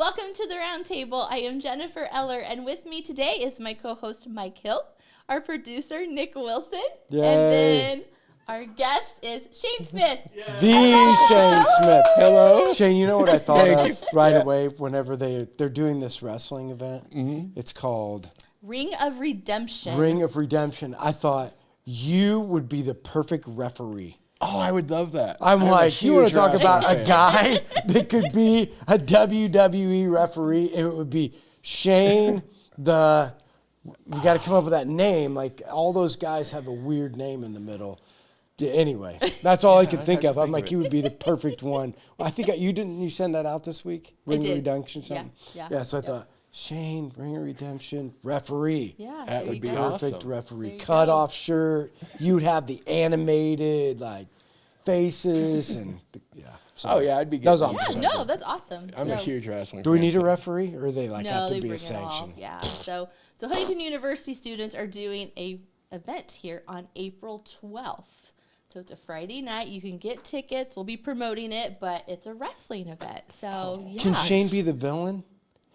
Welcome to the Round Table. I am Jennifer Eller, and with me today is my co-host Mike Hill, our producer Nick Wilson, Yay. and then our guest is Shane Smith. The Shane Smith. Hello. Shane, you know what I thought Thank of right away whenever they're doing this wrestling event? Mm-hmm. It's called Ring of Redemption. Ring of Redemption. I thought you would be the perfect referee. Oh, I would love that. I'm like, you want to talk about fan. a guy that could be a WWE referee? It would be Shane, we got to come up with that name. Like, all those guys have a weird name in the middle. Anyway, that's all I could think of. I'm like, you would be the perfect one. Well, I think you send that out this week? Ring of Redemption, something? Yeah, so I thought, Shane, Ring of Redemption, referee. Yeah, that would be Perfect awesome. referee. Cut off shirt. You'd have the animated, like, faces and, I'd be good. That was off Yeah, the no, subject. that's awesome. I'm a huge wrestling Do we fan, need a so- referee, or they like No, have they to be bring a it all. sanction? Yeah. So Huntington University students are doing a event here on April 12th. So it's a Friday night. You can get tickets. We'll be promoting it, but it's a wrestling event. So yeah. Can Shane be the villain?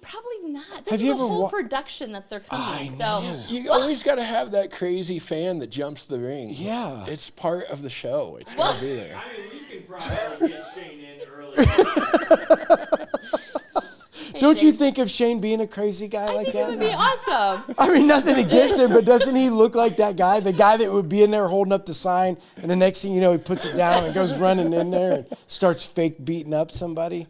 Probably not. This Have is you a ever whole wa- production that they're coming. I So know. You always got to have that crazy fan that jumps the ring. Yeah. It's part of the show. It's got to be there. I mean, we can probably get Shane in early. hey, Don't you Shane, think of Shane being a crazy guy I like think that? it would be awesome. I mean, nothing against him, but doesn't he look like that guy? The guy that would be in there holding up the sign, and the next thing you know, he puts it down and goes running in there and starts fake beating up somebody.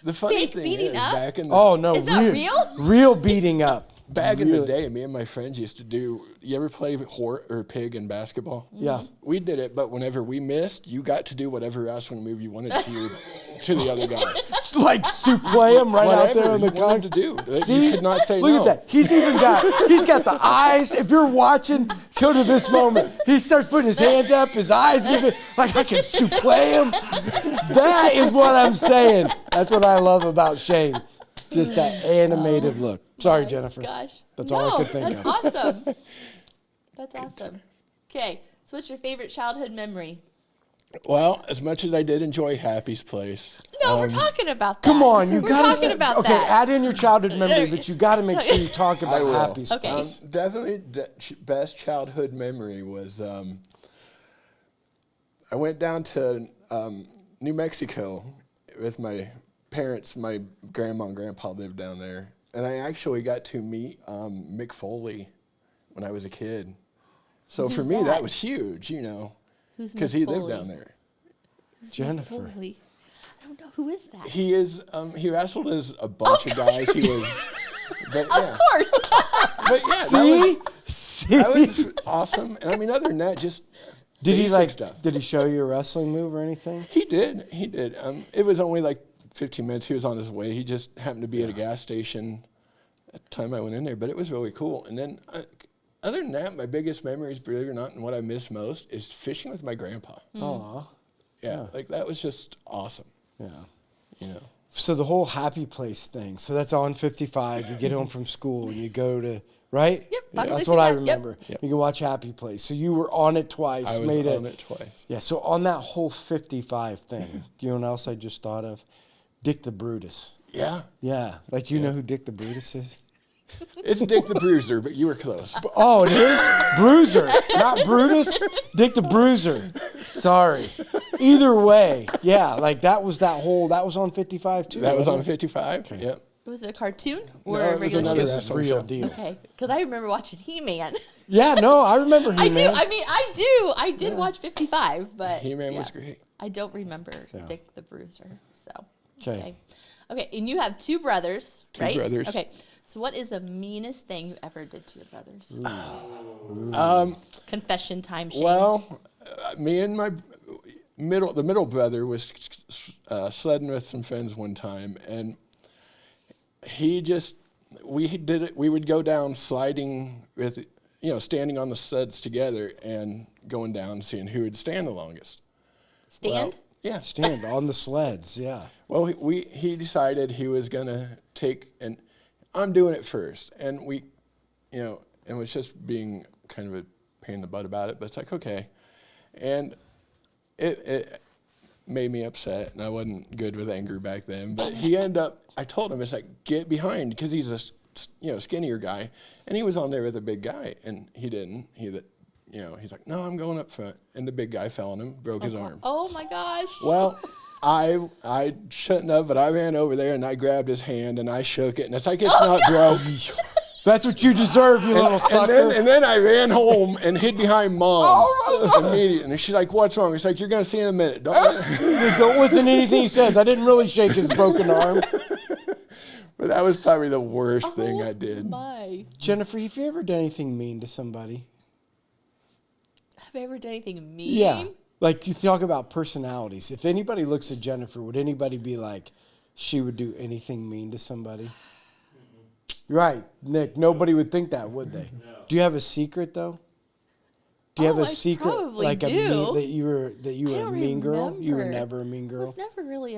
The funny Fake thing beating is, up? back in the Oh, no. Is that real? Real beating up. back in the Really. day, me and my friends used to do. You ever play pig in basketball? Yeah. We did it, but whenever we missed, you got to do whatever wrestling move you wanted to the other guy. Like suplex him right out there Whatever on the you wanted con- to do. See? You could not say Look no. at that. He's got the eyes. If you're watching, go to this moment. He starts putting his hands up, his eyes give it, like I can suplex him. That is what I'm saying. That's what I love about Shane. Just that animated look. Sorry, Jennifer. Gosh. That's all I could think of. That's awesome. That's awesome. Okay, so what's your favorite childhood memory? Well, as much as I did enjoy Happy's Place. No, we're talking about that. Come on, you we're gotta talking about okay, that. add in your childhood memory, but you got to make sure you talk I about will. Happy's Okay. Place. Definitely best childhood memory was I went down to New Mexico with my parents. My grandma and grandpa lived down there. And I actually got to meet Mick Foley when I was a kid. So Who's for me, that? that was huge, Who's because Mick he Foley? lived down there. Who's Mick Jennifer. Foley? I don't know. Who is that? He is. He wrestled as a bunch of guys. He was. But, yeah. Of course. But yeah, See? that was awesome. And I mean, other than that, just Did he basic stuff. Did he show you a wrestling move or anything? He did. It was only like 15 minutes. He was on his way. He just happened to be at a gas station at the time I went in there, but it was really cool. And then, other than that, my biggest memories, believe it or not, and what I miss most is fishing with my grandpa. Aw. Yeah, like that was just awesome. Yeah. So the whole Happy Place thing. So that's on 55. You get home from school. You go to, right? Yep, That's Fox what I 55, yep. remember. Yep. You can watch Happy Place. So you were on it twice. I was on it twice. Yeah, so on that whole 55 thing, you know what else I just thought of? Dick the Brutus. Yeah, Yeah. Like, you know who Dick the Brutus is? it's Dick the Bruiser, but you were close. Oh, it is? Bruiser. Not Brutus. Dick the Bruiser. Sorry. Either way, yeah, like that was on 55 too. That was on wasn't it? 55. Yep. Was it a cartoon or No, a it was regular another show? This is wrestling real show. deal. Okay, because I remember watching He-Man. Yeah, no, I remember I He-Man. do. I mean, I do. I did watch 55, but He-Man yeah. was great. I don't remember Yeah. Dick the Bruiser. So Okay. Okay, and you have two brothers, right? brothers. Okay. So what is the meanest thing you ever did to your brothers? Confession time, Shane. Well, me and my middle brother was sledding with some friends one time, and we would go down sliding with, standing on the sleds together and going down seeing who would stand the longest. Stand? Well, yeah. Stand on the sleds, yeah. Well, he decided he was gonna and I'm doing it first, and and was just being kind of a pain in the butt about it, but it's like, okay. And made me upset, and I wasn't good with anger back then. But he ended up, I told him, it's like, get behind, because he's a skinnier guy, and he was on there with a big guy, and he didn't. He's like, no, I'm going up front, and the big guy fell on him, broke his arm. Oh my gosh. Well, I shouldn't have, but I ran over there and I grabbed his hand and I shook it, and it's like, it's not broke. That's what you deserve, you little sucker. And then I ran home and hid behind Mom immediately. And she's like, what's wrong? He's like, you're going to see in a minute. Don't listen to anything he says. I didn't really shake his broken arm. But that was probably the worst thing I did. My. Jennifer, have you ever done anything mean to somebody? Have I ever done anything mean? Yeah. Like, you talk about personalities. If anybody looks at Jennifer, would anybody be like, she would do anything mean to somebody? Right, Nick. Nobody would think that, would they? No. Do you have a secret though? Do you have a secret, like that you were a mean girl? You were never a mean girl. I was never really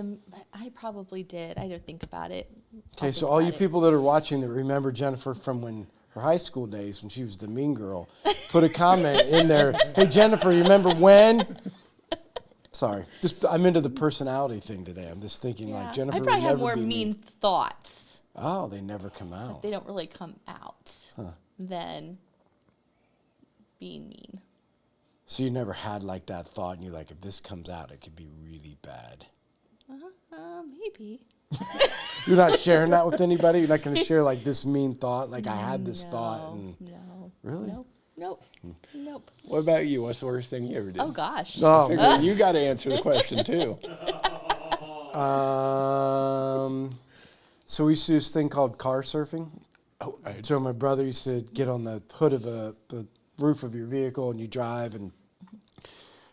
I probably did. I don't think about it. Okay, so all you people that are watching that remember Jennifer from when her high school days when she was the mean girl, put a comment in there. Hey Jennifer, you remember when? Sorry, I'm into the personality thing today. I'm just thinking like Jennifer. I probably have more mean thoughts. Oh, they never come out. They don't really come out than being mean. So you never had like that thought, and you're like, if this comes out, it could be really bad. Maybe. You're not sharing that with anybody? You're not going to share like this mean thought? Like I had this thought. And No. Really? Nope. What about you? What's the worst thing you ever did? Oh, gosh. No. You got to answer the question, too. So we used to do this thing called car surfing. Oh, So my brother used to get on the hood of the roof of your vehicle, and you drive and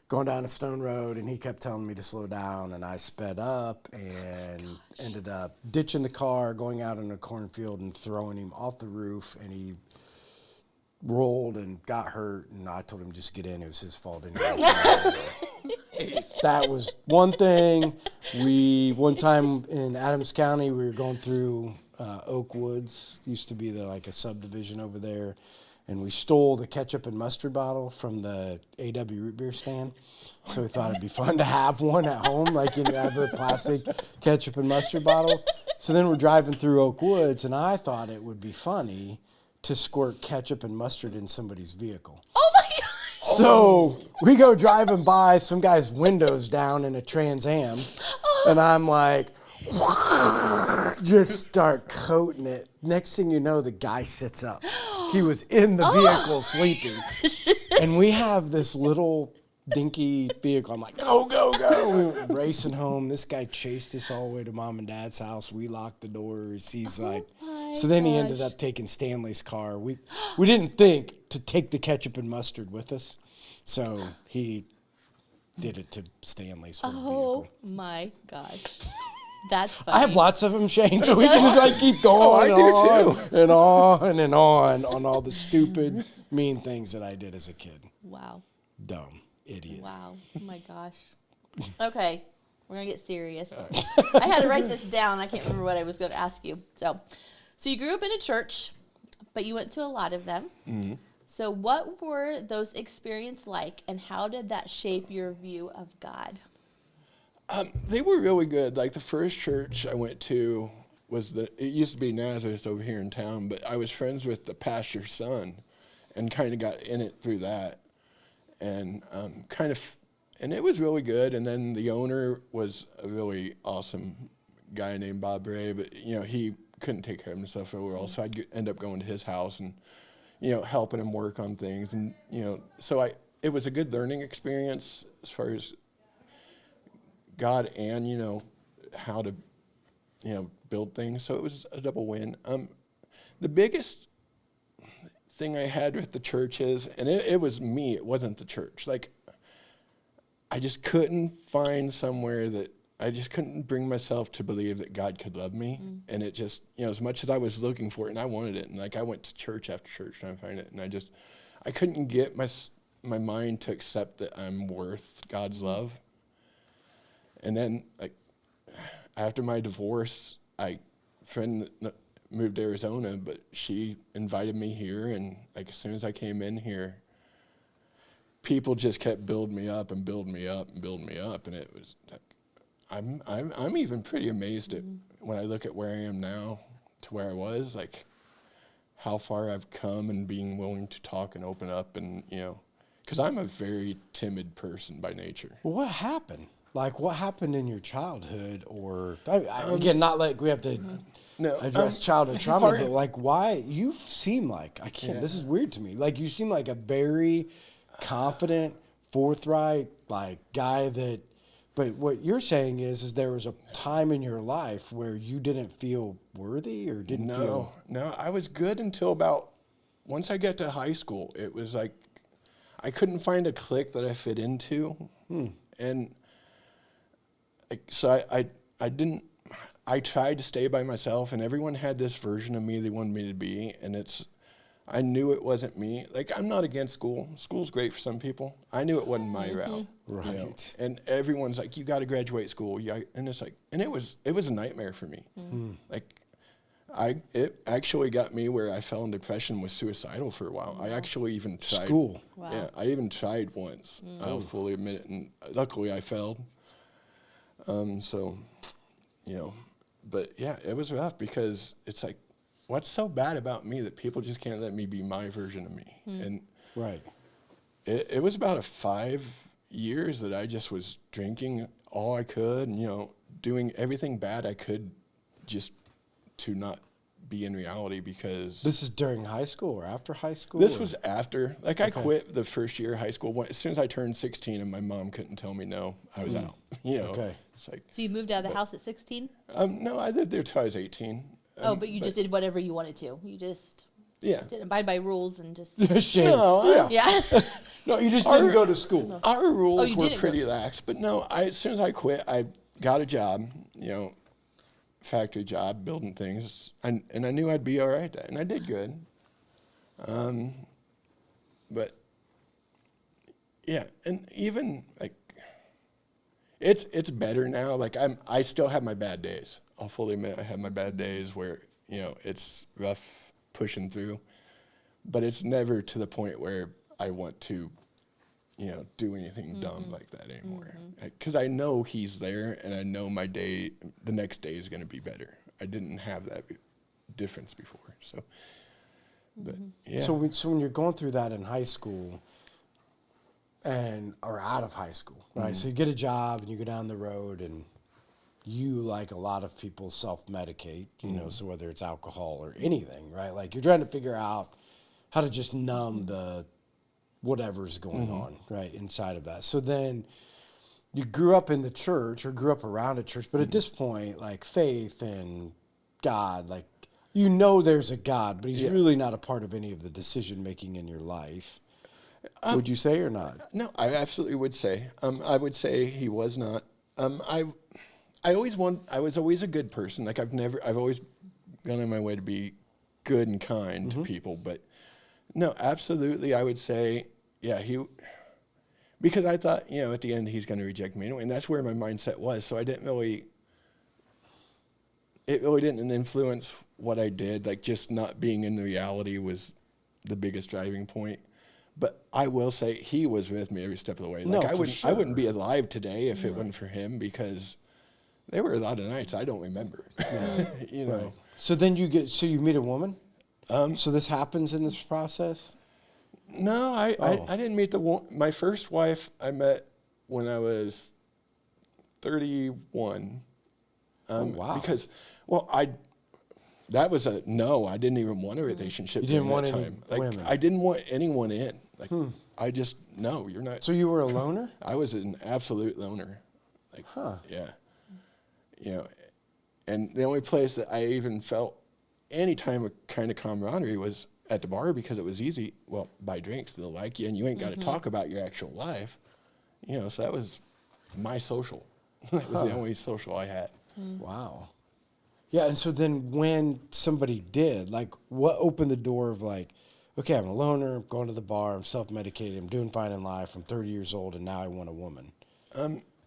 going down a stone road, and he kept telling me to slow down, and I sped up and ended up ditching the car, going out in a cornfield and throwing him off the roof, and he rolled and got hurt, and I told him just get in. It was his fault anyway. That was one thing. One time in Adams County, we were going through Oak Woods, used to be like a subdivision over there, and we stole the ketchup and mustard bottle from the AW root beer stand. So we thought it'd be fun to have one at home, like you have a plastic ketchup and mustard bottle. So then we're driving through Oak Woods, and I thought it would be funny to squirt ketchup and mustard in somebody's vehicle. Oh my gosh! So we go driving by some guy's windows down in a Trans Am, and I'm like, just start coating it. Next thing you know, the guy sits up. He was in the vehicle sleeping. And we have this little dinky vehicle. I'm like, go, go, go. We went racing home. This guy chased us all the way to Mom and Dad's house. We locked the doors. He's like, so then he ended up taking Stanley's car. We didn't think to take the ketchup and mustard with us. So he did it to Stanley's whole vehicle. Oh my gosh. That's funny. I have lots of them, Shane, so we can just like keep going and on all the stupid, mean things that I did as a kid. Wow. Dumb idiot. Wow. Oh my gosh. Okay. We're going to get serious. I had to write this down. I can't remember what I was going to ask you. So you grew up in a church, but you went to a lot of them. Mm-hmm. So what were those experiences like, and how did that shape your view of God? They were really good. Like the first church I went to it used to be Nazareth over here in town, but I was friends with the pastor's son and kind of got in it through that. And and it was really good. And then the owner was a really awesome guy named Bob Ray, but he couldn't take care of himself very well, so I'd end up going to his house and helping him work on things, and so it was a good learning experience as far as God and how to build things. So it was a double win. The biggest thing I had with the church is, and it was me, it wasn't the church. Like I just couldn't find somewhere that I just couldn't bring myself to believe that God could love me. And it just, as much as I was looking for it and I wanted it, and like I went to church after church trying to find it, and I couldn't get my mind to accept that I'm worth God's love. And then like after my divorce, friend moved to Arizona, but she invited me here, and like as soon as I came in here, people just kept building me up and building me up and building me up, and it was like, I'm even pretty amazed at when I look at where I am now to where I was, like how far I've come and being willing to talk and open up and, because I'm a very timid person by nature. Well, what happened? Like, what happened in your childhood? Or, again, not like we have to address childhood trauma, but like, why? You seem like, this is weird to me. Like, you seem like a very confident, forthright, like, guy that, but what you're saying is there was a time in your life where you didn't feel worthy or didn't feel. No, I was good until once I got to high school, it was like, I couldn't find a clique that I fit into. And so I tried to stay by myself, and everyone had this version of me they wanted me to be, and I knew it wasn't me. Like, I'm not against school. School's great for some people. I knew it wasn't my route. Right. And everyone's like, you got to graduate school. And it's like, and it was a nightmare for me. Like, it actually got me where I fell in depression, was suicidal for a while. I actually even tried. School. Wow. Yeah, I even tried once. I'll fully admit it, and luckily I failed. But yeah, it was rough because it's like, what's so bad about me that people just can't let me be my version of me? And Right. it was about 5 years that I just was drinking all I could and, doing everything bad I could just to not be in reality because... This is during high school or after high school? This was after. Like, I quit the first year of high school. As soon as I turned 16 and my mom couldn't tell me no, I was out. Okay. It's like... So you moved out of the house at 16? No, I lived there till I was 18. But you just did whatever you wanted to. You just didn't abide by rules and just... Shame. No, Yeah. No, you just didn't go to school. Our rules you were didn't pretty go. lax, but no, as soon as I quit, I got a job, factory job, building things, and I knew I'd be all right at that, and I did good. But yeah, and even like it's better now. Like I still have my bad days. I'll fully admit I have my bad days where it's rough pushing through, but it's never to the point where I want to do anything dumb like that anymore. Because I know he's there, and I know the next day is going to be better. I didn't have that difference before. So, but yeah. So when you're going through that in high school, or out of high school, right? So you get a job and you go down the road, and you, like a lot of people, self-medicate. So whether it's alcohol or anything, right? Like you're trying to figure out how to just numb the whatever's going on, right, inside of that. So then you grew up in the church or grew up around a church, but at this point, like faith and God, like there's a God, but he's really not a part of any of the decision-making in your life. Would you say or not? No, I absolutely would say. I would say he was not. I was always a good person. Like I've always gone on my way to be good and kind to people, but no, absolutely, I would say, yeah, because I thought, at the end he's going to reject me anyway, and that's where my mindset was. So it really didn't influence what I did. Like just not being in the reality was the biggest driving point. But I will say he was with me every step of the way. Like I wouldn't be alive today if it wasn't for him, because there were a lot of nights I don't remember. Right. So then you meet a woman? So this happens in this process? No, I didn't meet my first wife I met when I was 31. Wow. Because, that was I didn't even want a relationship. You didn't want that any time. Like, women? I didn't want anyone in. Like, I just, no, you're not. So you were a loner? I was an absolute loner. Like, yeah. And the only place that I even felt any time of kind of camaraderie was at the bar, because it was easy. Well, buy drinks, they'll like you, and you ain't got to talk about your actual life. So that was my social. That was the only social I had. Wow. Yeah, and so then when somebody did, like, what opened the door of like, okay, I'm a loner, I'm going to the bar, I'm self-medicated, I'm doing fine in life, I'm 30 years old, and now I want a woman?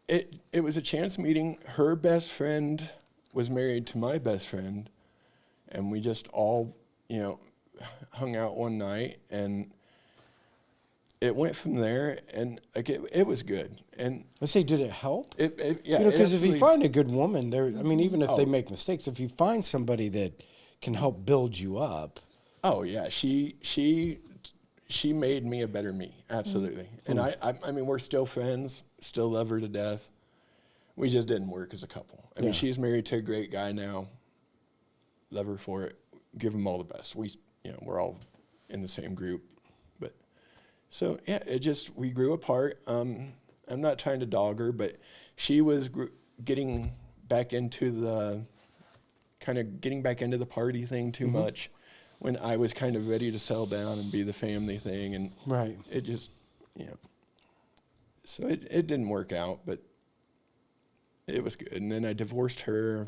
It was a chance meeting. Her best friend was married to my best friend, and we just all, hung out one night, and it went from there, and like it was good. And Let's say, did it help? yeah, You know, because if you absolutely- find a good woman, there. I mean, even if they Oh. make mistakes, if you find somebody that can help build you up, Oh yeah, she made me a better me, absolutely. And I mean, we're still friends, still love her to death. We just didn't work as a couple. I mean, she's married to a great guy now. Love her for it. Give him all the best. We're all in the same group, but so yeah, we grew apart. I'm not trying to dog her, but she was getting back into the party thing too much, when I was kind of ready to settle down and be the family thing, and right? it just, so it didn't work out, but it was good. And then I divorced her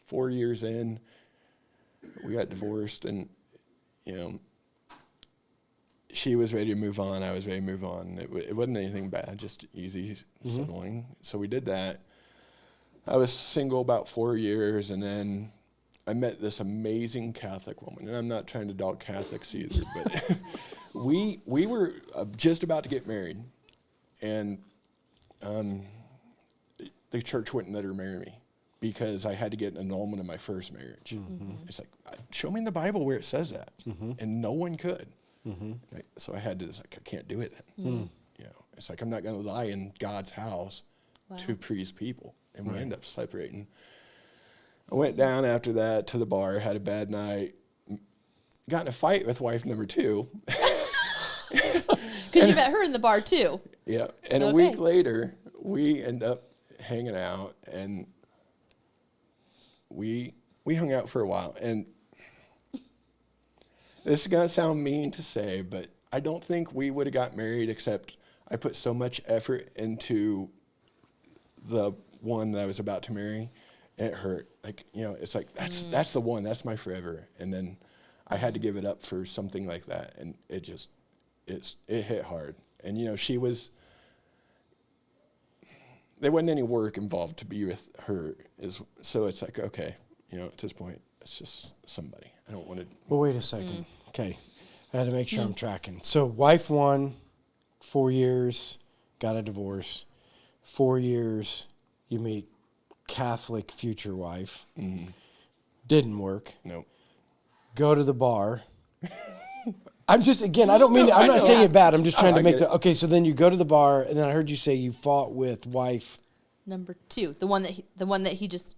4 years in. We got divorced, and, she was ready to move on. I was ready to move on. It wasn't anything bad, just easy settling. So we did that. I was single about 4 years, and then I met this amazing Catholic woman. And I'm not trying to dog Catholics either, but we were just about to get married, and the church wouldn't let her marry me because I had to get an annulment of my first marriage. It's like, show me in the Bible where it says that, and no one could. Right? So I had to. It's like, I can't do it then. It's like, I'm not going to lie in God's house to please people, and we end up separating. I went down after that to the bar, had a bad night, got in a fight with wife number 2. Because you met her in the bar too. Yeah, and a week later, we end up hanging out, and we hung out for a while. And this is gonna sound mean to say, but I don't think we would have got married, except I put so much effort into the one that I was about to marry. It hurt. Like, it's like, that's the one, that's my forever. And then I had to give it up for something like that, and it hit hard. And there wasn't any work involved to be with her, so it's like, okay, at this point, it's just somebody. I don't want to. Well, wait a second. Okay, I had to make sure I'm tracking. So, wife 1, 4 years, got a divorce. 4 years, you meet Catholic future wife. Didn't work. Nope. Go to the bar. I'm just, again, I don't mean, I'm not saying it bad. I'm just trying to make okay, so then you go to the bar, and then I heard you say you fought with wife. Number 2, the one that he just,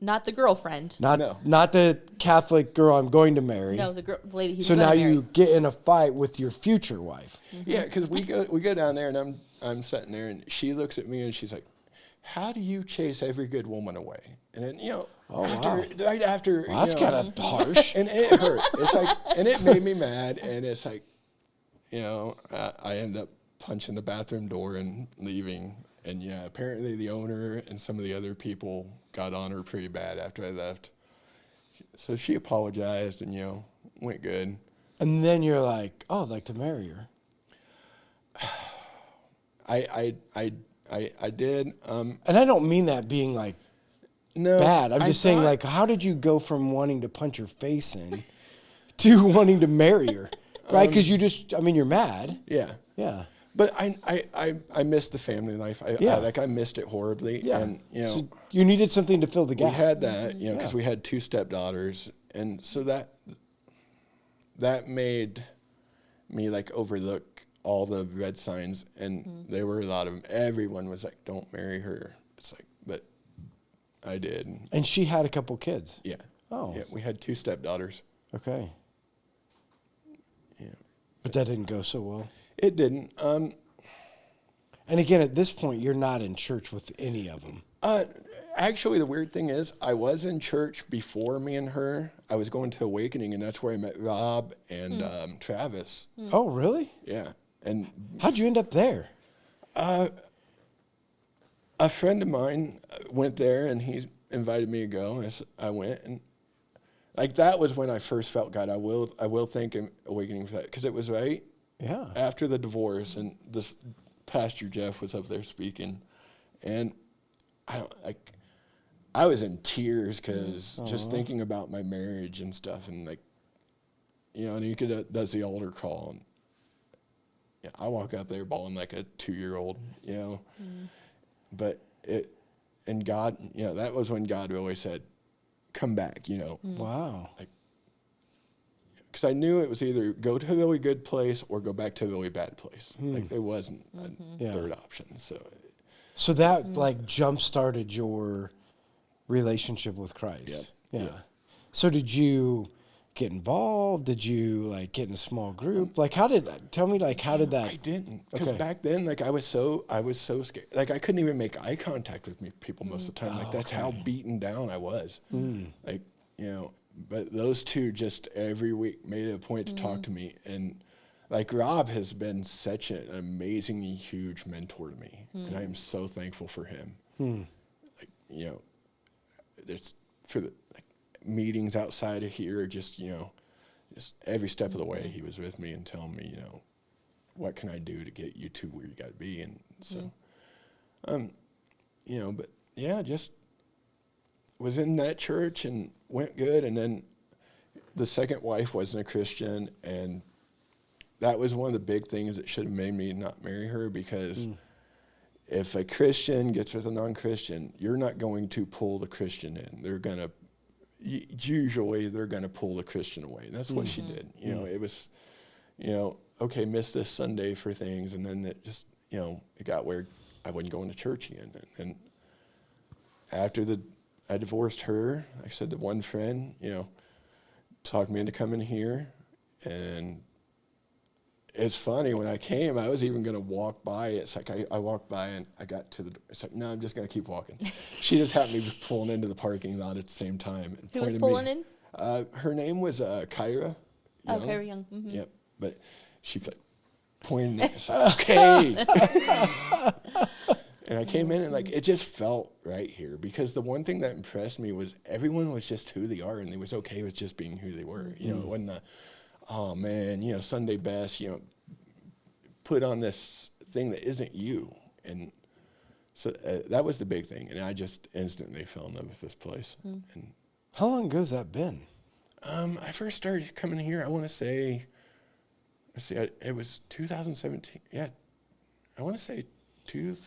not the girlfriend. Not the Catholic girl I'm going to marry. No, the lady he's So going now to marry. you get in a fight with your future wife. Yeah, because we go down there, and I'm sitting there, and she looks at me, and she's like, "How do you chase every good woman away?" And then right after, Well, that's kind of harsh. and it hurt. It's like, and it made me mad, and it's like, I end up punching the bathroom door and leaving. And apparently the owner and some of the other people got on her pretty bad after I left. So she apologized, and went good. And then you're like, oh, I'd like to marry her. I did. And I don't mean that being like No, bad. I'm just saying, like, how did you go from wanting to punch her face in to wanting to marry her? Right? Because you're mad. Yeah. Yeah. But I missed the family life. I missed it horribly. Yeah. And, so you needed something to fill the gap. we had that, because we had 2 stepdaughters. And so that made me, like, overlook all the red signs. And there were a lot of them. Everyone was like, don't marry her. It's like, but I did. And she had a couple kids. Yeah. Oh. Yeah, we had 2 stepdaughters. Okay. Yeah. But that didn't go so well. It didn't. And again, at this point, you're not in church with any of them. Actually, the weird thing is, I was in church before me and her. I was going to Awakening, and that's where I met Rob and Travis. Oh, really? Yeah. And How'd you end up there? a friend of mine went there, and he invited me to go. And I went, and like that was when I first felt God. I will thank Him Awakening for that, because it was right after the divorce, and this Pastor Jeff was up there speaking, and I was in tears because just thinking about my marriage and stuff, and like, and he does the altar call, yeah, I walk up there bawling like a 2-year-old, you know. But and God, you know, that was when God really said, come back, you know. Wow. Like, because I knew it was either go to a really good place or go back to a really bad place. Like, there wasn't a third option. So that like jump started your relationship with Christ. Yep. Yeah. Yep. So did you get involved? Did you like get in a small group? Like tell me like how did that? I didn't, because Okay. back then, like I was so scared. Like I couldn't even make eye contact with people most of the time. Like that's how beaten down I was. Like, you know, but those two just every week made it a point to talk to me. And like Rob has been such an amazingly huge mentor to me, and I am so thankful for him. Like, you know, there's for the like, meetings outside of here, just, you know, just every step of the way he was with me and telling me, you know, what can I do to get you to where you got to be. And so, you know, but yeah, just was in that church and went good. And then the second wife wasn't a Christian, and that was one of the big things that should have made me not marry her, because if a Christian gets with a non-Christian, you're not going to pull the Christian in. They're going to, usually they're going to pull the Christian away. And that's what she did. You know, it was, you know, okay, miss this Sunday for things. And then it just, you know, it got where I wasn't going to church again. And after I divorced her, I said to one friend, you know, talked me into coming here. And it's funny, when I came, I was even going to walk by. It's like I walked by and I got to the door. It's like, no, I'm just going to keep walking. She just happened to be pulling into the parking lot at the same time. And Who was pointed pulling me. in? Her name was Kyra. Oh, Kyra Young. Yep. But she's like pointing at us, like, okay. And I came in and like, it just felt right here, because the one thing that impressed me was everyone was just who they are, and they was okay with just being who they were. You know, it wasn't oh man, you know, Sunday best, you know, put on this thing that isn't you. And so that was the big thing. And I just instantly fell in love with this place. And How long ago's that been? I first started coming here, I want to say, it was 2017. Yeah. I want to say it'd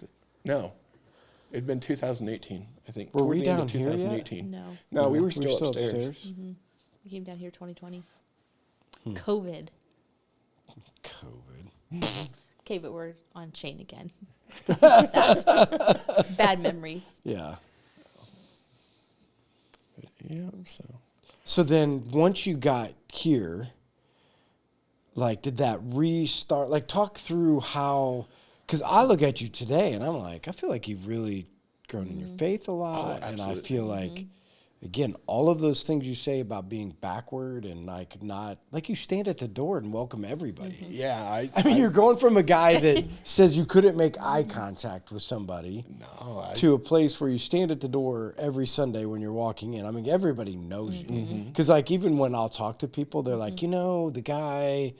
been 2018, I think. Were toward we the end down of here yet? 2018. No. No, we were still upstairs. upstairs. We came down here 2020. COVID. Okay, but we're on Shane again. Bad memories. Yeah. Yeah, So then once you got here, like, did that restart? Like, talk through how, because I look at you today and I'm like, I feel like you've really grown in your faith a lot. And I feel like, again, all of those things you say about being backward and like not, like you stand at the door and welcome everybody. Yeah, I mean, you're going from a guy that says you couldn't make eye contact with somebody to a place where you stand at the door every Sunday when you're walking in. I mean, everybody knows you. Because, like, even when I'll talk to people, they're like, you know, the guy,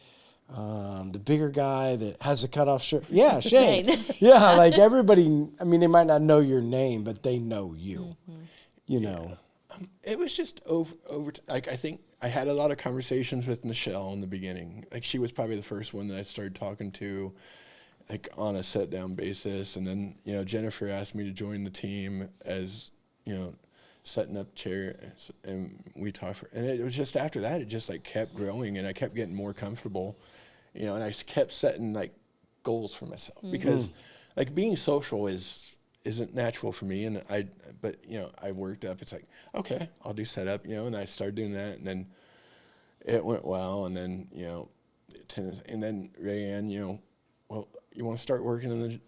the bigger guy that has a cutoff shirt. Yeah, Shane. Yeah, like everybody, I mean, they might not know your name, but they know you, you know. It was just over. Like, I think I had a lot of conversations with Michelle in the beginning. Like, she was probably the first one that I started talking to, like, on a set down basis. And then, you know, Jennifer asked me to join the team as, you know, setting up chairs, and we talked. And it was just after that, it just like kept growing, and I kept getting more comfortable, you know. And I kept setting like goals for myself, because like being social isn't natural for me, but you know, I worked up, it's like, okay, I'll do setup, you know, and I started doing that, and then it went well, and then, you know, and then Rayanne, you know, well, you want to start working in the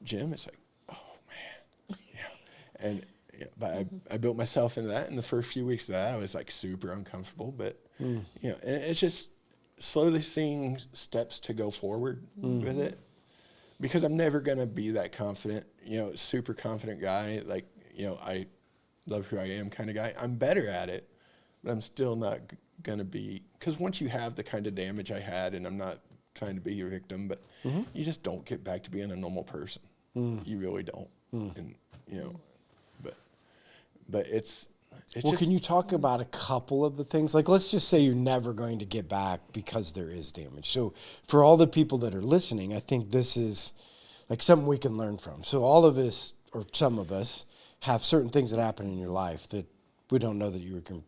gym? It's like, oh man, yeah. And yeah, but I built myself into that, and the first few weeks of that, I was like super uncomfortable, but you know, and it's just slowly seeing steps to go forward with it. Because I'm never going to be that confident, you know, super confident guy, like, you know, I love who I am kind of guy. I'm better at it, but I'm still not going to be, because once you have the kind of damage I had, and I'm not trying to be your victim, but you just don't get back to being a normal person. You really don't. And, you know, but it's, Well, can you talk about a couple of the things? Like, let's just say you're never going to get back because there is damage. So for all the people that are listening, I think this is like something we can learn from. So all of us, or some of us, have certain things that happen in your life that we don't know that you can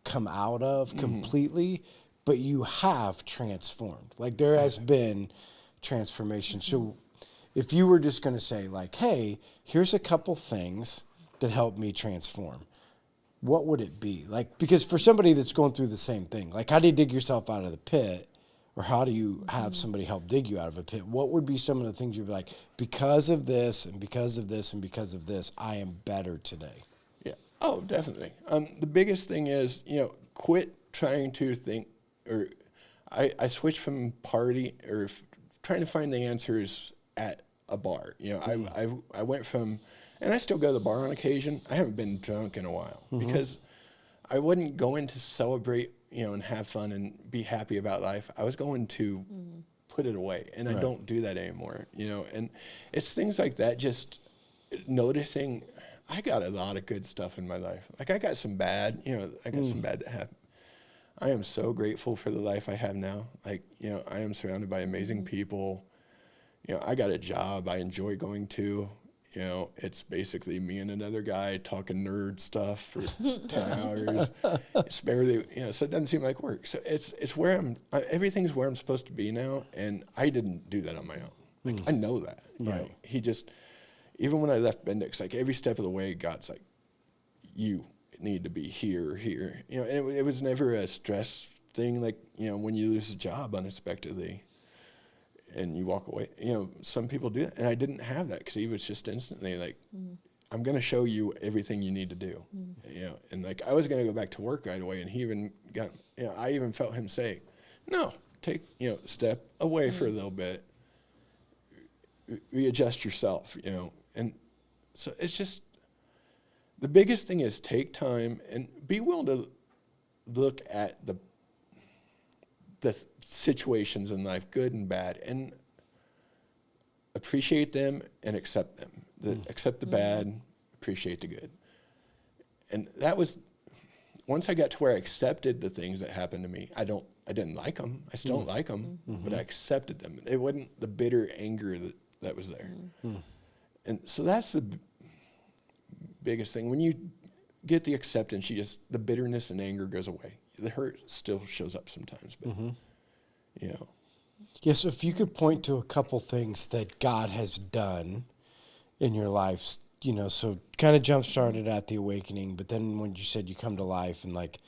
come out of completely, but you have transformed. Like, there has been transformation. So if you were just going to say, like, hey, here's a couple things that helped me transform, what would it be? Like, because for somebody that's going through the same thing, like, how do you dig yourself out of the pit? Or how do you have somebody help dig you out of a pit? What would be some of the things you'd be like, because of this and because of this and because of this, I am better today? Yeah. Oh, definitely. The biggest thing is, quit trying to think, or I switched from trying to find the answers at a bar. I went from, and I still go to the bar on occasion. I haven't been drunk in a while because I wouldn't go in to celebrate, and have fun and be happy about life. I was going to put it away, and I don't do that anymore, and it's things like that, just noticing I got a lot of good stuff in my life. Like, I got some bad, I got some bad that happened. I am so grateful for the life I have now. Like, I am surrounded by amazing people. I got a job I enjoy going to. It's basically me and another guy talking nerd stuff for 10 hours. It's barely, so it doesn't seem like work. So it's where everything's where I'm supposed to be now, and I didn't do that on my own. Like, I know that. He just, even when I left Bendix, like, every step of the way, God's like, you need to be here. And it was never a stress thing, like, when you lose a job unexpectedly and you walk away. Some people do that, and I didn't have that because he was just instantly like, I'm going to show you everything you need to do. And like, I was going to go back to work right away, and he even got, I even felt him say, no, take, step away for a little bit, readjust yourself, and so it's just, the biggest thing is take time and be willing to look at the situations in life, good and bad, and appreciate them and accept them. Accept the bad, appreciate the good. And that was, once I got to where I accepted the things that happened to me, I didn't like them. I still don't like them, but I accepted them. It wasn't the bitter anger that was there. And so that's the biggest thing. When you get the acceptance, the bitterness and anger goes away. The hurt still shows up sometimes, but Yes, if you could point to a couple things that God has done in your life, so kind of jump-started at the awakening, but then when you said you come to life and, like,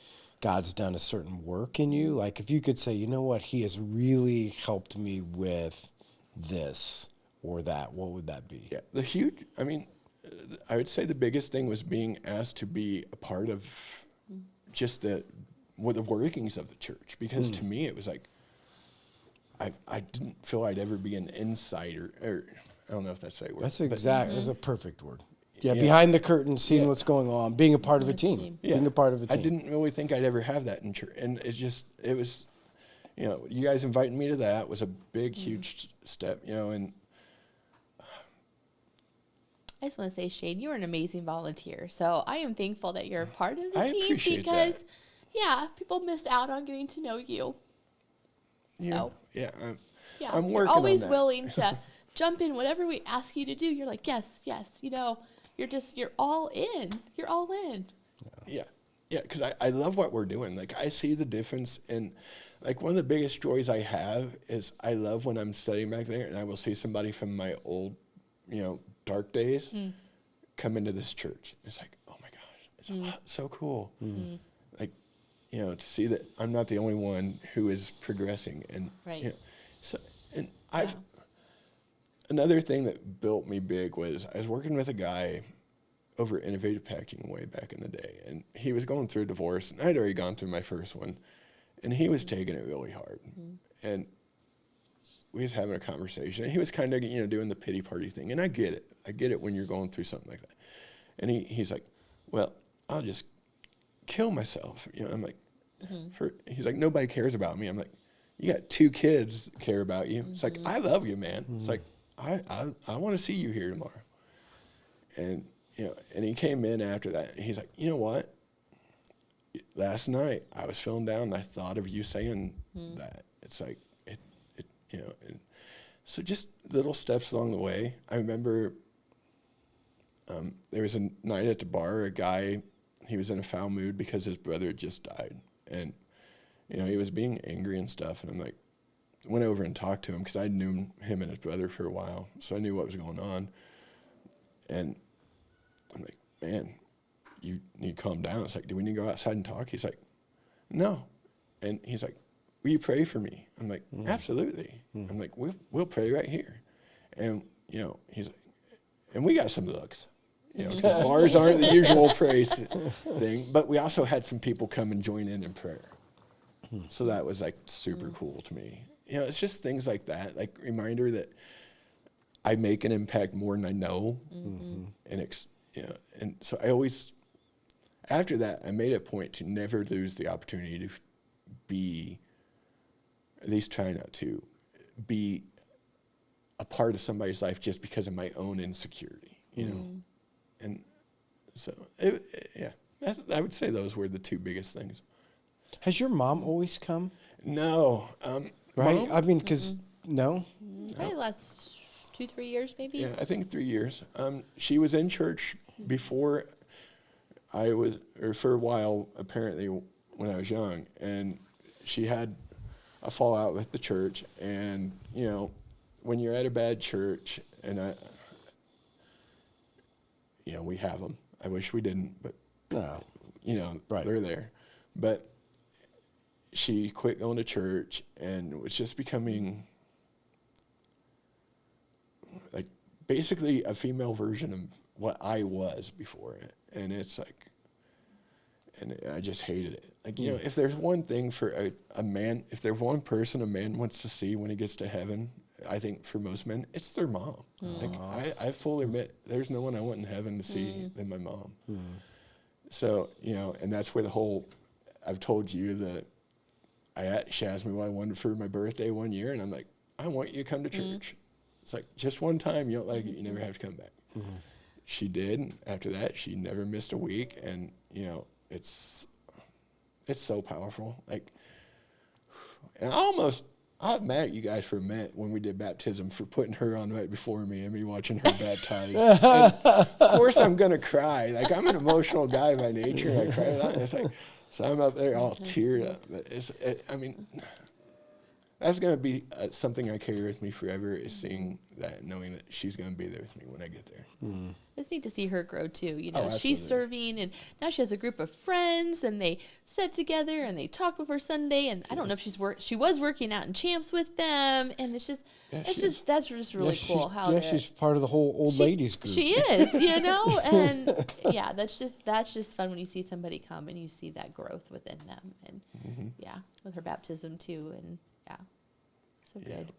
God's done a certain work in you, like, if you could say, you know what, he has really helped me with this or that, what would that be? Yeah, I would say the biggest thing was being asked to be a part of just the workings of the church, because to me it was like, I didn't feel I'd ever be an insider, or I don't know if that's the right word. That's a perfect word. Yeah, behind the curtain, seeing what's going on, being a part of a team. Being a part of a team. I didn't really think I'd ever have that in church, and it was, you guys inviting me to that was a big, huge step, and I just want to say, Shane, you are an amazing volunteer. So I am thankful that you're a part of the I team appreciate because, that. People missed out on getting to know you. So, I'm working you're always on that. willing to jump in whatever we ask you to do. You're like, yes, you're all in. You're all in. Yeah, because I love what we're doing. Like, I see the difference, and like, one of the biggest joys I have is I love when I'm sitting back there and I will see somebody from my old, dark days come into this church. It's like, oh my gosh, it's so cool. Like, to see that I'm not the only one who is progressing, and so, and another thing that built me big was I was working with a guy over at Innovative Packaging way back in the day, and he was going through a divorce, and I'd already gone through my first one, and he was taking it really hard, and we was having a conversation, and he was kind of, doing the pity party thing, and I get it when you're going through something like that, and he's like, well, I'll just kill myself, I'm like, he's like, nobody cares about me. I'm like, you got 2 kids that care about you. It's like, I love you, man. It's like, I want to see you here tomorrow. And and he came in after that, and he's like, you know what? Last night I was feeling down, and I thought of you saying that. It's like, and so just little steps along the way. I remember there was a night at the bar, a guy, he was in a foul mood because his brother had just died. And, he was being angry and stuff. And I'm like, went over and talked to him because I knew him and his brother for a while. So I knew what was going on. And I'm like, man, you need to calm down. It's like, do we need to go outside and talk? He's like, no. And he's like, will you pray for me? I'm like, absolutely. I'm like, we'll pray right here. And, he's like, and we got some looks. 'Cause bars aren't the usual praise thing. But we also had some people come and join in prayer. So that was like super cool to me. It's just things like that, like reminder that I make an impact more than I know. And, and so I always, after that, I made a point to never lose the opportunity to be, at least try not to, be a part of somebody's life just because of my own insecurity, And so, I would say those were the two biggest things. Has your mom always come? No. Right? Mom? I mean, because, no? Probably last 2-3 years, maybe. Yeah, I think 3 years. She was in church before I was, or for a while, apparently, when I was young. And she had a fallout with the church. And, when you're at a bad church, and we have them. I wish we didn't, but, Right. they're there. But she quit going to church and was just becoming like basically a female version of what I was before it. And it's like, and I just hated it. Like, if there's one thing for a man, if there's one person a man wants to see when he gets to heaven, I think for most men, it's their mom. Like, I fully admit there's no one I want in heaven to see than my mom. So, and that's where the whole, I've told you that she asked me what I wanted for my birthday one year, and I'm like, I want you to come to church. It's like, just one time, you don't like it, you never have to come back. She did, and after that, she never missed a week, and, it's so powerful. Like, and I'm mad at you guys for a minute when we did baptism for putting her on right before me and me watching her baptized. Of course I'm going to cry. Like, I'm an emotional guy by nature, and I cry a lot. And it's like, so I'm up there all teared up. But that's going to be something I carry with me forever, is seeing that, knowing that she's going to be there with me when I get there. It's neat to see her grow too. Oh, she's serving, and now she has a group of friends, and they sit together and they talk before Sunday. And I don't know if she was working out in Champs with them, and that's just really cool. She's part of the whole old ladies group. She is, and that's just fun when you see somebody come and you see that growth within them, and with her baptism too, and so good.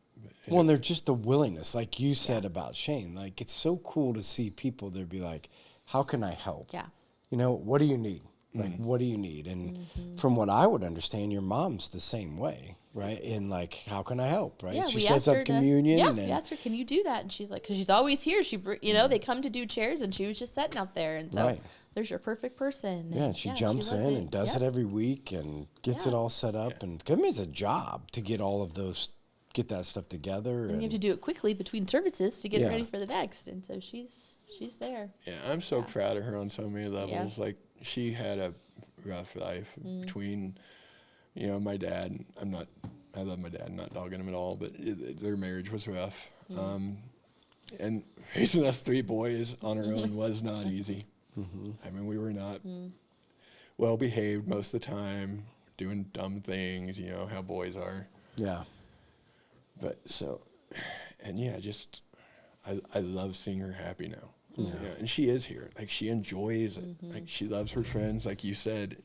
Well, and they're just the willingness, like you said about Shane. Like, it's so cool to see people. They'd be like, "How can I help? Yeah. What do you need? Like, what do you need?" And from what I would understand, your mom's the same way, right? And like, how can I help? Right? Yeah, She we sets asked up her communion. we asked her, "Can you do that?" And she's like, "Because she's always here. They come to do chairs, and she was just sitting out there, and so there's your perfect person." And she jumps in and does it every week and gets it all set up. And I mean, it's a job to get all of those. Get that stuff together, and you have to do it quickly between services to get it ready for the next. And so she's there. Yeah, I'm so proud of her on so many levels. Yeah. Like, she had a rough life between, my dad. I love my dad, not dogging him at all, but their marriage was rough. And raising us 3 boys on our own was not easy. I mean, we were not well behaved most of the time, doing dumb things, how boys are. Yeah. But so, and I love seeing her happy now. Yeah, and she is here. Like, she enjoys it. Like, she loves her friends, like you said,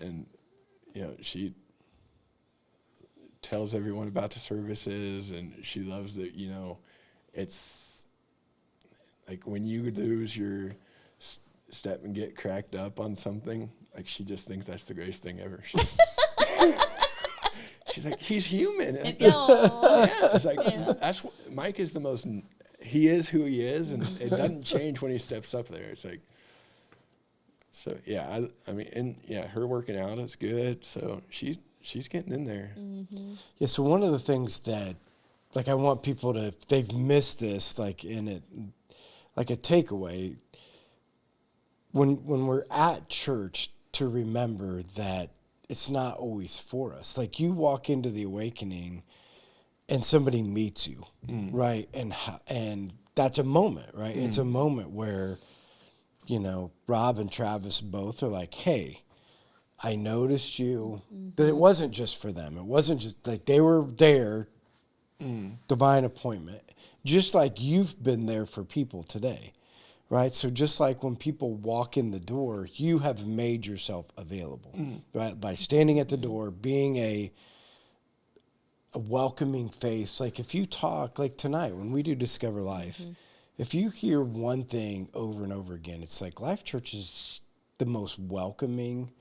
and, she tells everyone about the services, and she loves that, it's like when you lose your step and get cracked up on something, like, she just thinks that's the greatest thing ever. She's like, he's human. It's like, Mike is the most he is who he is, and it doesn't change when he steps up there. It's like, so yeah, I mean, and yeah, her working out is good. So she's getting in there. Mm-hmm. Yeah. So one of the things that, like, I want people to, if they've missed this, like in it, like a takeaway, when we're at church, to remember that it's not always for us. Like, you walk into the awakening and somebody meets you, right? And that's a moment, right? It's a moment where, you know, Rob and Travis both are like, hey, I noticed you. That it wasn't just for them. It wasn't just like they were there, divine appointment, just like you've been there for people today, right? So just like when people walk in the door, you have made yourself available, right? By standing at the door, being a welcoming face. Like, if you talk, like tonight when we do Discover Life, if you hear one thing over and over again, it's like Life Church is the most welcoming,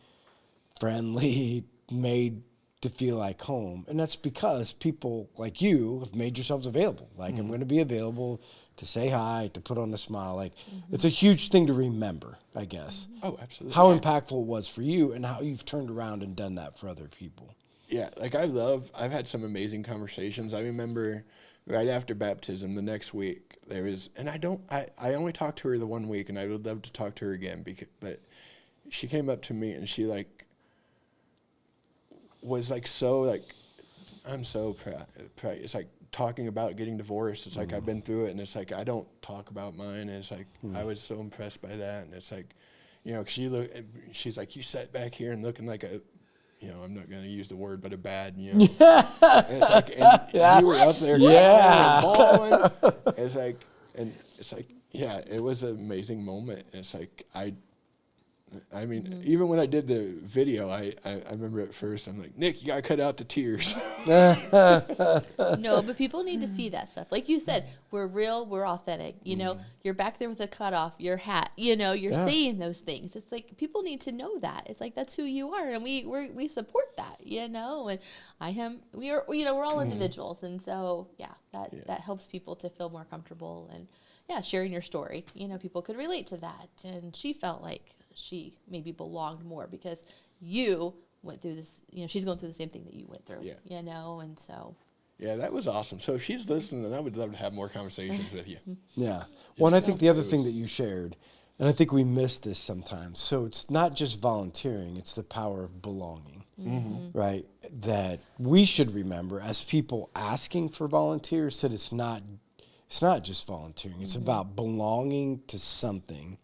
friendly, made to feel like home. And that's because people like you have made yourselves available. Like, I'm going to be available to say hi, to put on a smile. Like, it's a huge thing to remember, I guess. Oh, absolutely. How impactful it was for you and how you've turned around and done that for other people. Yeah, like I've had some amazing conversations. I remember right after baptism, the next week, there was, and I only talked to her the 1 week, and I would love to talk to her again, but she came up to me and she like was like, so like, I'm so proud. It's like talking about getting divorced. It's like, I've been through it, and it's like, I don't talk about mine. And it's like, I was so impressed by that. And it's like, you know, she's like, you sat back here and looking like a, you know, I'm not going to use the word, but a bad, you know. And it's like, and you were up there and bawling. It's like, and it's like, yeah, it was an amazing moment. It's like, I mean, even when I did the video, I remember at first, I'm like, Nick, you got to cut out the tears. No, but people need to see that stuff. Like you said, we're real, we're authentic. You know, you're back there with a cutoff, your hat. You know, you're saying those things. It's like people need to know that. It's like that's who you are, and we support that. You know, and we're all individuals, and so that helps people to feel more comfortable and sharing your story. You know, people could relate to that, and she felt like she maybe belonged more because you went through this, you know, she's going through the same thing that you went through, you know, and so. Yeah, that was awesome. So if she's listening, I would love to have more conversations with you. Yeah. Well, and I think the other thing that you shared, and I think we miss this sometimes, so it's not just volunteering, it's the power of belonging, right? That we should remember as people asking for volunteers that it's not just volunteering. It's about belonging to something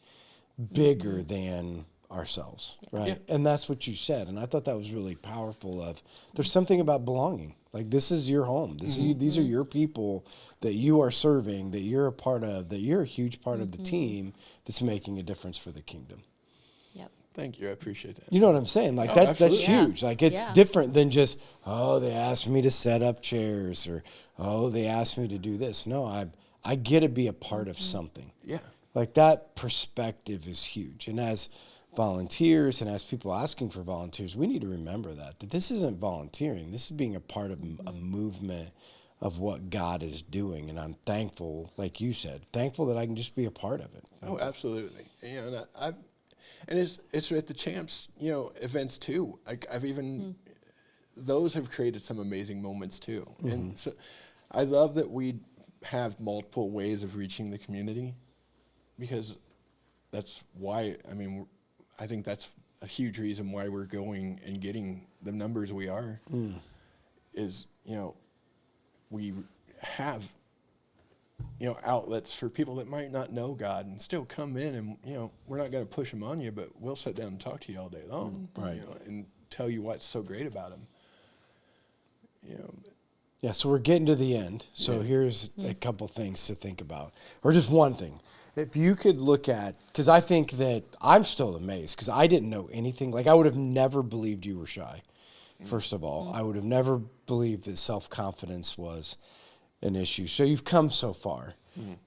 bigger than ourselves, right? Yeah. And that's what you said, and I thought that was really powerful. There's something about belonging. Like, this is your home. These are your people that you are serving, that you're a part of, that you're a huge part of the team that's making a difference for the kingdom. Yep. Thank you. I appreciate that. You know what I'm saying? Like, that's huge. Like, it's different than just, oh, they asked me to set up chairs, or, oh, they asked me to do this. No, I get to be a part of something. Yeah. Like, that perspective is huge. And as volunteers and as people asking for volunteers, we need to remember that this isn't volunteering. This is being a part of a movement of what God is doing. And I'm thankful, like you said, thankful that I can just be a part of it. Oh, absolutely. You know, and it's at the Champs, you know, events too. Like, I've even, those have created some amazing moments too. And so I love that we have multiple ways of reaching the community, because that's why, I mean, I think that's a huge reason why we're going and getting the numbers we are, is, you know, we have, you know, outlets for people that might not know God and still come in, and, you know, we're not going to push them on you, but we'll sit down and talk to you all day long, right? You know, and tell you what's so great about them, you know. Yeah, so we're getting to the end. So here's a couple things to think about, or just one thing. If you could look at, because I think that I'm still amazed, because I didn't know anything. Like, I would have never believed you were shy, first of all. I would have never believed that self-confidence was an issue. So you've come so far.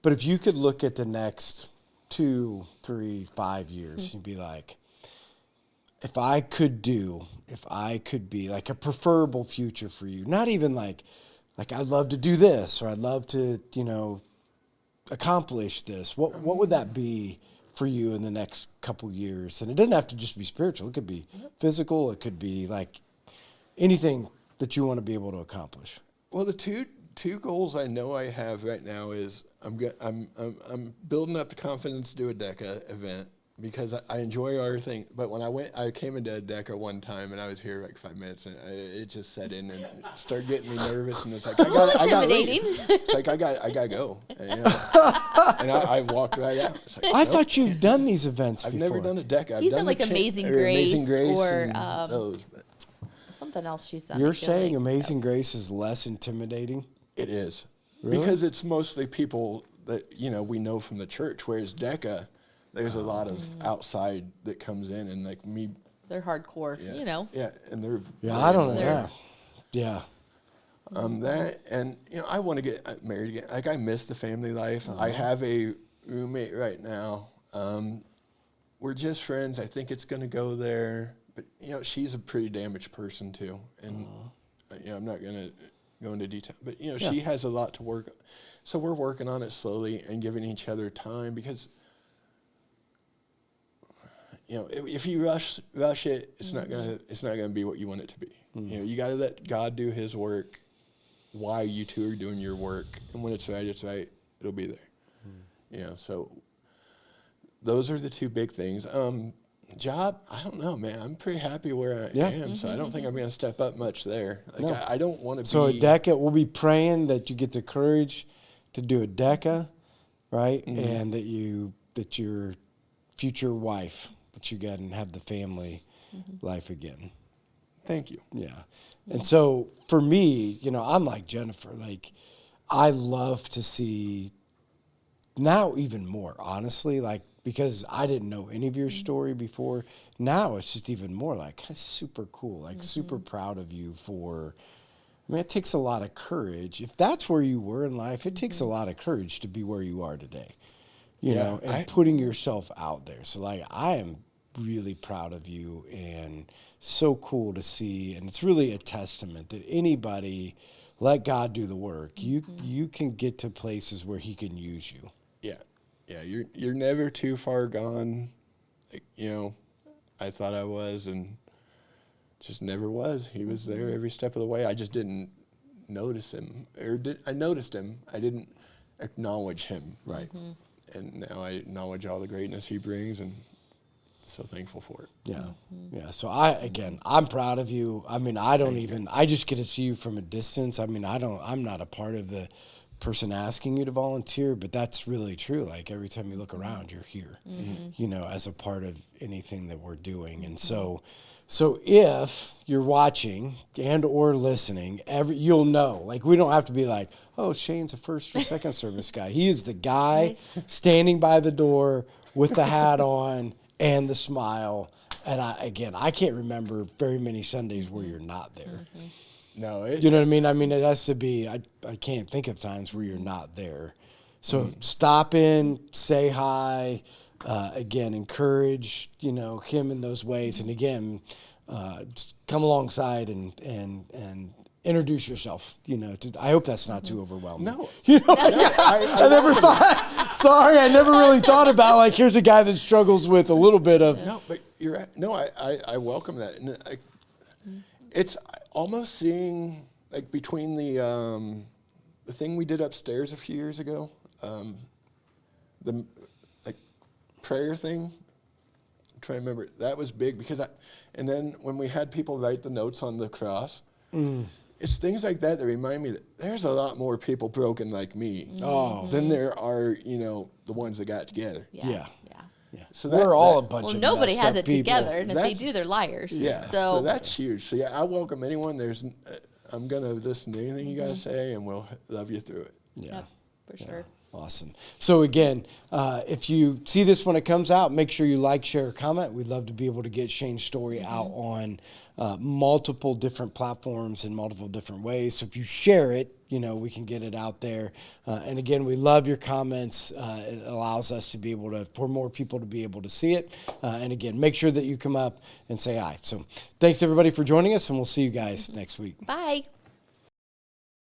But if you could look at the next 2, 3, 5 years, you'd be like, if I could be like a preferable future for you, not even like I'd love to do this, or I'd love to, you know, accomplish this, what would that be for you in the next couple years? And it doesn't have to just be spiritual. It could be physical. It could be like anything that you want to be able to accomplish. Well, the two goals I know I have right now is I'm building up the confidence to do a DECA event because I enjoy our thing. But when I came into a DECA one time and I was here like 5 minutes and it just set in and started getting me nervous and it's like I got leave. It's like I got to go. And, and I walked right out. It's like, I thought you've done these events I've before. never done a DECA. I've He's done done like Amazing Grace or those. But something else she's done. You're I feel saying like, Amazing Grace is less intimidating? it is. Really? Because it's mostly people that, we know from the church, whereas DECA, there's a lot of outside that comes in and like me. They're hardcore, Yeah, and they're. Yeah, I don't know. Yeah. That, and, I want to get married again. Like, I miss the family life. I have a roommate right now. We're just friends. I think it's going to go there. But, she's a pretty damaged person, too. And, I'm not going to go into detail. But, she has a lot to work on. So we're working on it slowly and giving each other time because, if you rush it, it's not gonna be what you want it to be. You got to let God do His work while you two are doing your work, and when it's right, it'll be there. So those are the two big things. Job, I don't know, man. I'm pretty happy where I am, so I don't think I'm gonna step up much there. Like I don't want to be. So a DECA, we'll be praying that you get the courage to do a DECA, right? And that your future wife, that you get and have the family life again. Thank you. Yeah. And so for me, I'm like Jennifer. Like, I love to see now even more, honestly, like, because I didn't know any of your story before. Now it's just even more like, that's super cool. Like, super proud of you for, it takes a lot of courage. If that's where you were in life, it takes a lot of courage to be where you are today, you know, and putting yourself out there. So, like, I am really proud of you and so cool to see. And it's really a testament that anybody, let God do the work. You can get to places where He can use you. Yeah, you're never too far gone. Like, I thought I was and just never was. He was there every step of the way. I just didn't notice Him. I noticed Him. I didn't acknowledge Him. Right. And now I acknowledge all the greatness He brings and so thankful for it. Yeah. Yeah. So I'm proud of you. I mean, I just get to see you from a distance. I mean, I'm not a part of the person asking you to volunteer, but that's really true. Like, every time you look around, you're here, as a part of anything that we're doing. And so if you're watching and or listening, you'll know. Like, we don't have to be like, oh, Shane's a first or second service guy. He is the guy standing by the door with the hat on and the smile. And I can't remember very many Sundays where you're not there. No, you know what I mean? I mean, it has to be, I can't think of times where you're not there. So stop in, say hi, again, encourage, him in those ways. And again, just come alongside and introduce yourself, I hope that's not too overwhelming. No. I never thought, sorry, I never really thought about, like, here's a guy that struggles with a little bit of. No, but you're right. No, I welcome that. And it's almost seeing, like, between the thing we did upstairs a few years ago, the prayer thing. I'm trying to remember. That was big because and then when we had people write the notes on the cross, it's things like that remind me that there's a lot more people broken like me than there are, the ones that got together. Yeah. So we're all a bunch of nobody has it people together, and if they do, they're liars. Yeah, so that's huge. So I welcome anyone. I'm gonna listen to anything you guys say, and we'll love you through it. Yeah, yep, for sure. Awesome. So again, if you see this when it comes out, make sure you like, share, comment. We'd love to be able to get Shane's story out on multiple different platforms in multiple different ways. So if you share it, we can get it out there. And again, we love your comments. It allows us to be able for more people to be able to see it. And again, make sure that you come up and say hi. So thanks everybody for joining us, and we'll see you guys next week. Bye.